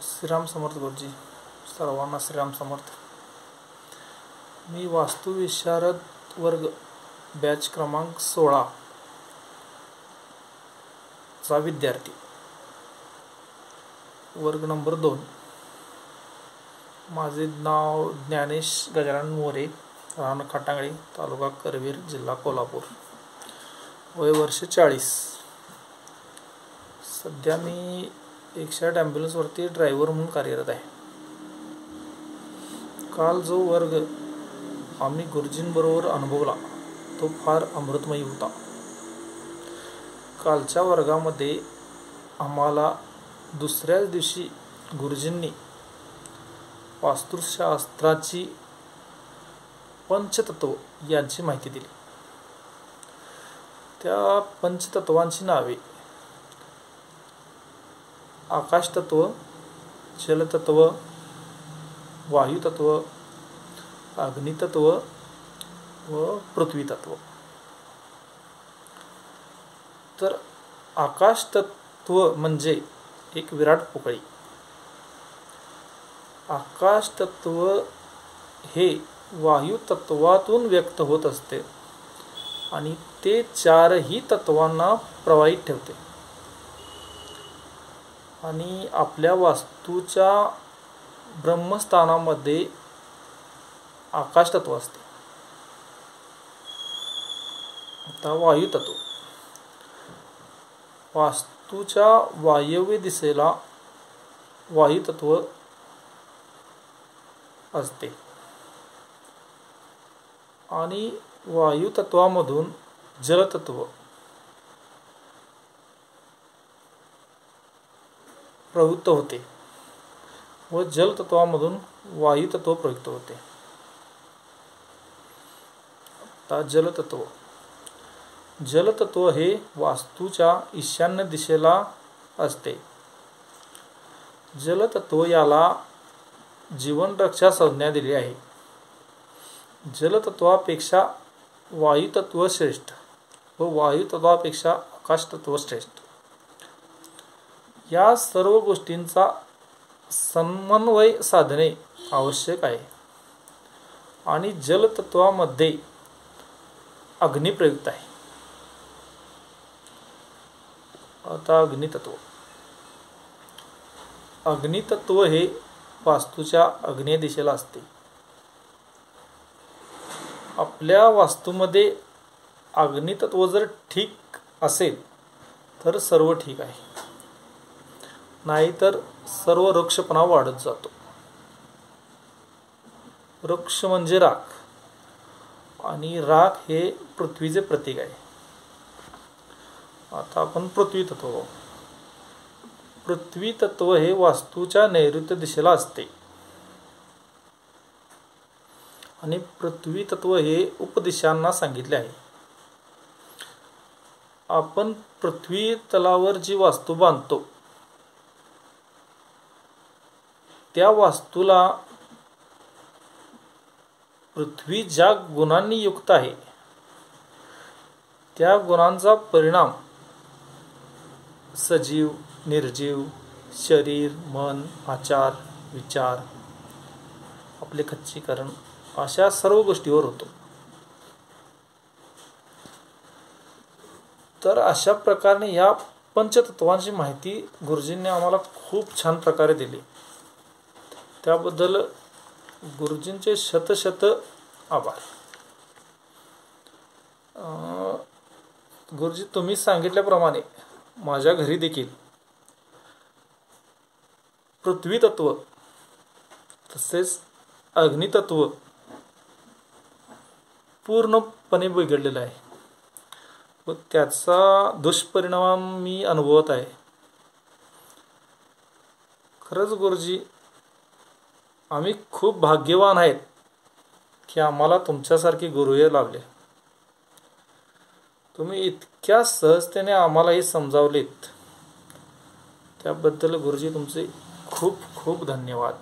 श्रीराम समर्थ गुरुजी, सर्वांना श्रीराम समर्थ. मी वास्तुविशारद वर्ग बॅच क्रमांक 16 चा विद्यार्थी, वर्ग नंबर 2. माझे नाव ज्ञानेश गजानन मोरे, राहणार खटांगळे, तालुका करवीर, जिल्हा कोल्हापूर. वय वर्ष 40. सध्या मी 108 ॲम्ब्युलन्सवरती ड्रायव्हर म्हणून कार्यरत आहे. काल जो वर्ग आम्ही गुरुजींबरोबर अनुभवला तो फार अमृतमयी होता. कालच्या वर्गामध्ये आम्हाला दुसऱ्याच दिवशी गुरुजींनी वास्तुशास्त्राची पंचतत्व यांची माहिती दिली. त्या पंचतत्वांची नावे आकाशतत्व, जलतत्व, वायुतत्व, अग्नितत्व व पृथ्वीतत्व. तर आकाशतत्व म्हणजे एक विराट पोकळी. आकाशतत्व हे वायुतत्वातून व्यक्त होत असते आणि ते चारही तत्वांना प्रवाहित ठेवते. आणि आपल्या वास्तूच्या ब्रह्मस्थानामध्ये आकाशतत्व असते. आता वायुतत्व, वास्तूच्या वायव्य दिशेला वायुतत्व असते आणि वायुतत्वामधून जलतत्व प्रवृत्त होते व जलतत्वामधून वायुतत्व प्रवृत्त होते. आता जलतत्व, जलतत्व हे वास्तूच्या ईशान्य दिशेला असते. जलतत्व याला जीवनरक्षा संज्ञा दिली आहे. जलतत्वापेक्षा वायुतत्व श्रेष्ठ व वायुतत्वापेक्षा आकाशतत्व श्रेष्ठ. या सर्व गोष्टींचा समन्वय साधणे आवश्यक आहे. आणि जलतत्वामध्ये अग्नी प्रयुक्त आहे. आता अग्नितत्व, अग्नितत्व हे वास्तूच्या आग्नेय दिशेला असते. आपल्या वास्तूमध्ये अग्नितत्व जर ठीक असेल तर सर्व ठीक आहे, नाहीतर सर्व वृक्षपणा वाढत जातो. वृक्ष म्हणजे राख आणि राख हे पृथ्वीचे प्रतीक आहे. आता आपण पृथ्वी तत्व. पृथ्वी तत्व हे वास्तूच्या नैऋत्य दिशेला असते आणि पृथ्वी तत्व हे उपदिशांना सांगितले आहे. आपण पृथ्वी तलावर जी वास्तू बांधतो त्या वास्तूला पृथ्वी ज्या गुणांनी युक्त आहे त्या गुणांचा परिणाम सजीव, निर्जीव, शरीर, मन, आचार, विचार, आपले खच्चीकरण अशा सर्व गोष्टीवर होतो. तर अशा प्रकारे या पंचतत्वांची माहिती गुरुजींनी आम्हाला खूप छान प्रकारे दिली. त्याबद्दल गुरुजींचे शतशत आभार. गुरुजी, तुम्ही सांगितल्याप्रमाणे माझ्या घरी देखील पृथ्वी तत्व तसेच अग्नितत्व पूर्णपणे बिघडलेलं आहे व त्याचा दुष्परिणाम मी अनुभवत आहे. खरंच गुरुजी, आम्ही खूप भाग्यवान आहेत की आम्हाला तुमच्यासारखे गुरुहे लाभले. तुम्ही इतक्या सहजतेने आम्हाला हे समजावलेत त्याबद्दल गुरुजी तुमचे खूप खूप धन्यवाद.